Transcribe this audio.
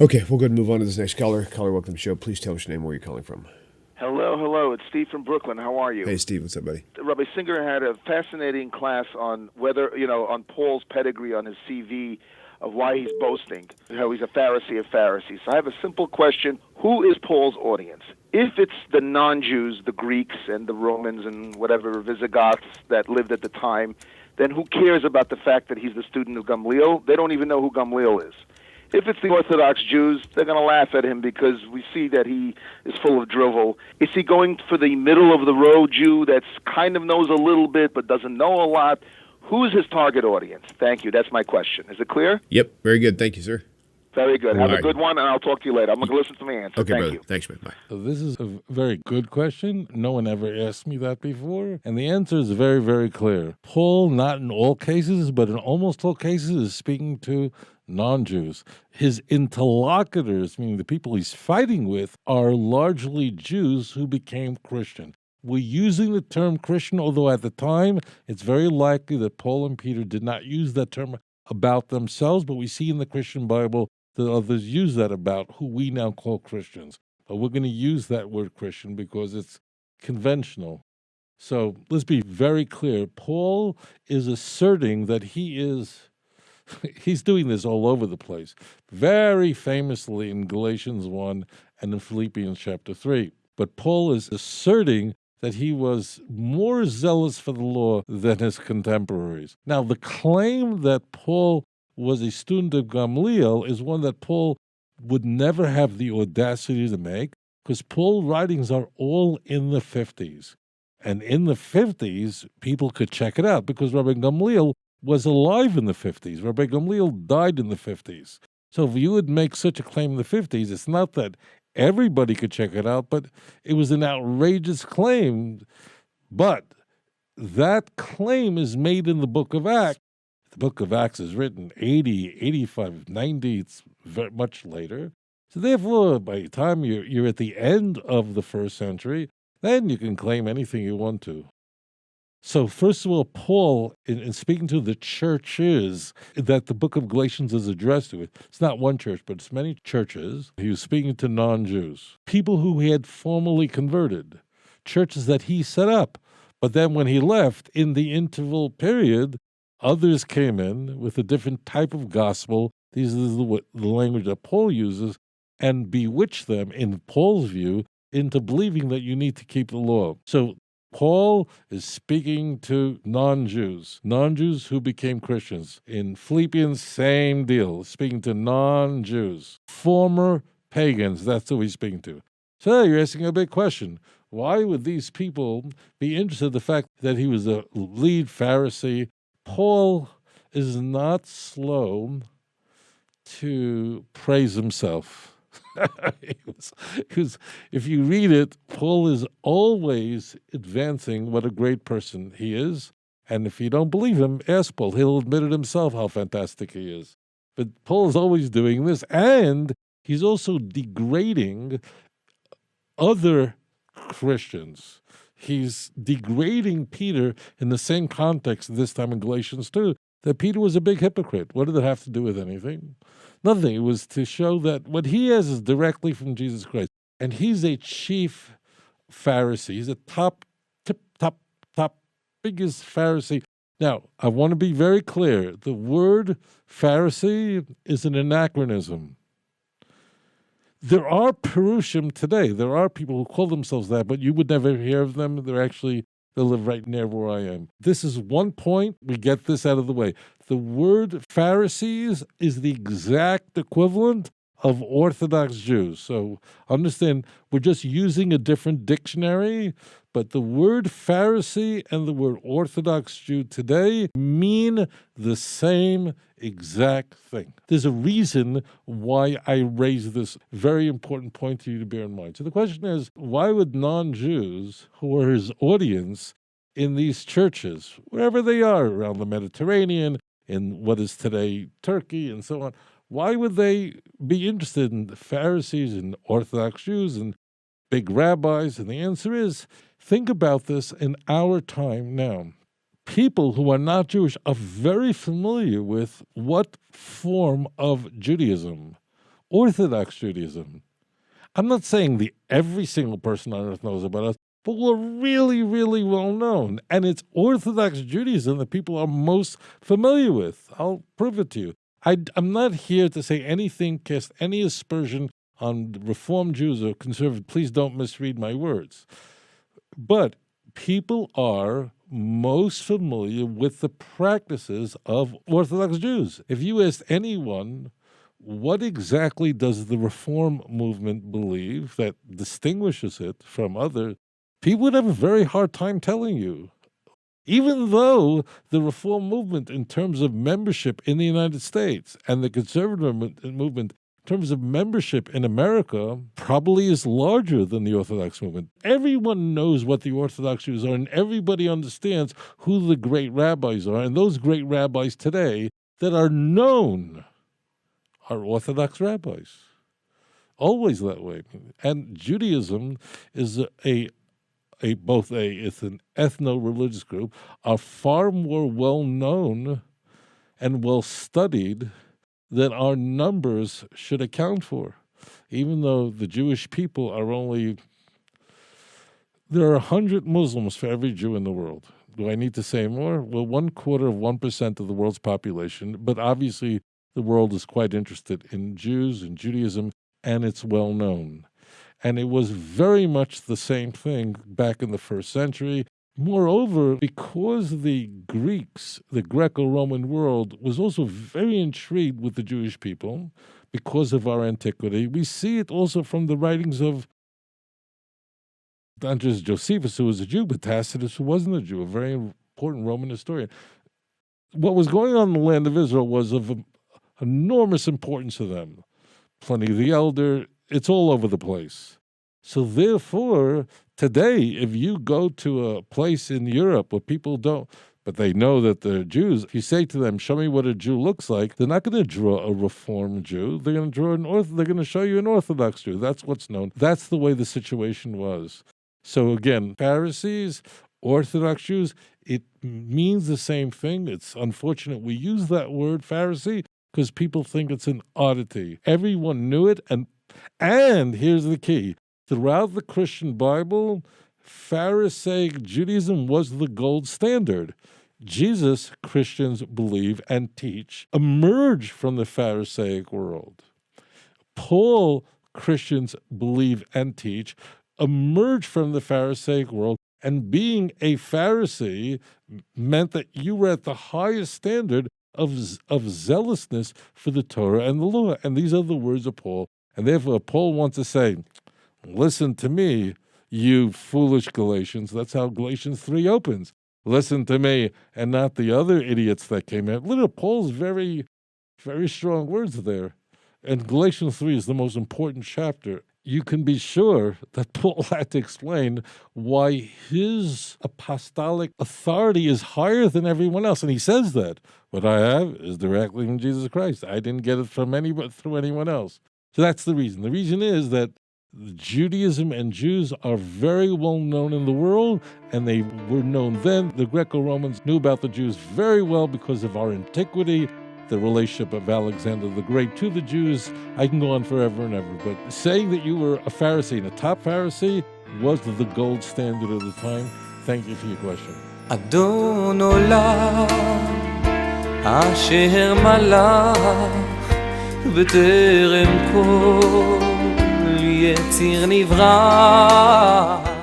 Okay, we'll go ahead and move on to this next caller. Caller, welcome to the show. Please tell us your name, where you're calling from. Hello. It's Steve from Brooklyn. How are you? Hey, Steve. What's up, buddy? Rabbi Singer had a fascinating class on whether, on Paul's pedigree on his CV of why he's boasting, how he's a Pharisee of Pharisees. So I have a simple question. Who is Paul's audience? If it's the non-Jews, the Greeks and the Romans and whatever Visigoths that lived at the time, then who cares about the fact that he's the student of Gamliel? They don't even know who Gamliel is. If it's the Orthodox Jews, they're going to laugh at him because we see that he is full of drivel. Is he going for the middle-of-the-road Jew that's kind of knows a little bit but doesn't know a lot? Who's his target audience? Thank you. That's my question. Is it clear? Yep. Very good. Thank you, sir. Very good. Have All a good one, and I'll talk to you later. I'm going to listen to my answer. Okay, Thank brother. you. Thanks, man. Bye. So this is a very good question. No one ever asked me that before. And the answer is very, very clear. Paul, not in all cases, but in almost all cases, is speaking to non-Jews. His interlocutors, meaning the people he's fighting with, are largely Jews who became Christian. We're using the term Christian, although at the time it's very likely that Paul and Peter did not use that term about themselves, but we see in the Christian Bible that others use that about who we now call Christians. But we're going to use that word Christian because it's conventional. So let's be very clear. Paul is asserting that he's doing this all over the place, very famously in Galatians 1 and in Philippians chapter 3. But Paul is asserting that he was more zealous for the law than his contemporaries. Now, the claim that Paul was a student of Gamliel is one that Paul would never have the audacity to make, because Paul's writings are all in the 50s. And in the 50s, people could check it out, because Rabbi Gamliel was alive in the 50s. Rabbi Gamliel died in the 50s. So if you would make such a claim in the 50s, it's not that everybody could check it out, but it was an outrageous claim. But that claim is made in the book of Acts. The book of Acts is written 80, 85, 90, it's very much later. So therefore, by the time you're at the end of the first century, then you can claim anything you want to. So first of all, Paul, in speaking to the churches that the book of Galatians is addressed to, it's not one church, but it's many churches. He was speaking to non-Jews, people who he had formally converted, churches that he set up. But then when he left, in the interval period, others came in with a different type of gospel. These are the language that Paul uses, and bewitched them, in Paul's view, into believing that you need to keep the law. So Paul is speaking to non-Jews who became Christians. In Philippians, same deal, speaking to non-Jews, former pagans, that's who he's speaking to. So you're asking a big question. Why would these people be interested in the fact that he was a lead Pharisee? Paul is not slow to praise himself. Because if you read it, Paul is always advancing what a great person he is. And if you don't believe him, ask Paul. He'll admit it himself how fantastic he is. But Paul is always doing this. And he's also degrading other Christians. He's degrading Peter in the same context this time in Galatians 2, that Peter was a big hypocrite. What did that have to do with anything? Nothing. It was to show that what he has is directly from Jesus Christ. And he's a chief Pharisee. He's a top, biggest Pharisee. Now, I want to be very clear. The word Pharisee is an anachronism. There are Perushim today. There are people who call themselves that, but you would never hear of them. They live right near where I am. This is one point. We get this out of the way. The word Pharisees is the exact equivalent of Orthodox Jews. So understand, we're just using a different dictionary, but the word Pharisee and the word Orthodox Jew today mean the same exact thing. There's a reason why I raise this very important point to you to bear in mind. So the question is, why would non-Jews, who are his audience in these churches, wherever they are around the Mediterranean, in what is today Turkey and so on, why would they be interested in the Pharisees and Orthodox Jews and big rabbis? And the answer is, think about this in our time now. People who are not Jewish are very familiar with what form of Judaism, Orthodox Judaism. I'm not saying every single person on earth knows about us, but we're really, really well known. And it's Orthodox Judaism that people are most familiar with. I'll prove it to you. I'm not here to say anything, cast any aspersion on Reform Jews or conservative. Please don't misread my words. But people are most familiar with the practices of Orthodox Jews. If you asked anyone, what exactly does the Reform movement believe that distinguishes it from others, people would have a very hard time telling you. Even though the Reform movement, in terms of membership in the United States, and the conservative movement, in terms of membership in America, probably is larger than the Orthodox movement. Everyone knows what the Orthodox Jews are, and everybody understands who the great rabbis are. And those great rabbis today that are known are Orthodox rabbis. Always that way. And Judaism is it's an ethno-religious group, are far more well-known and well-studied than our numbers should account for. Even though the Jewish people are there are 100 Muslims for every Jew in the world. Do I need to say more? Well, 1/4 of the world's population, but obviously the world is quite interested in Jews and Judaism, and it's well known. And it was very much the same thing back in the first century. Moreover, because the Greeks, the Greco-Roman world, was also very intrigued with the Jewish people because of our antiquity, we see it also from the writings of not just Josephus, who was a Jew, but Tacitus, who wasn't a Jew, a very important Roman historian. What was going on in the land of Israel was of enormous importance to them. Pliny the Elder, it's all over the place. So therefore, today, if you go to a place in Europe where people don't, but they know that they're Jews, if you say to them, show me what a Jew looks like, they're not going to draw a Reformed Jew. They're going to they're going to show you an Orthodox Jew. That's what's known. That's the way the situation was. So again, Pharisees, Orthodox Jews, it means the same thing. It's unfortunate we use that word Pharisee because people think it's an oddity. Everyone knew it, and here's the key. Throughout the Christian Bible, Pharisaic Judaism was the gold standard. Jesus, Christians believe and teach, emerged from the Pharisaic world. Paul, Christians believe and teach, emerged from the Pharisaic world. And being a Pharisee meant that you were at the highest standard of zealousness for the Torah and the law. And these are the words of Paul. And therefore, Paul wants to say, listen to me, you foolish Galatians. That's how Galatians 3 opens. Listen to me, and not the other idiots that came in. Little Paul's very, very strong words there. And Galatians 3 is the most important chapter. You can be sure that Paul had to explain why his apostolic authority is higher than everyone else. And he says that. What I have is directly from Jesus Christ. I didn't get it from through anyone else. So that's the reason. The reason is that Judaism and Jews are very well known in the world, and they were known then. The Greco-Romans knew about the Jews very well because of our antiquity, the relationship of Alexander the Great to the Jews. I can go on forever and ever, but saying that you were a Pharisee and a top Pharisee was the gold standard of the time. Thank you for your question. אדון עולם אשר מלך בטרם כל יציר נברא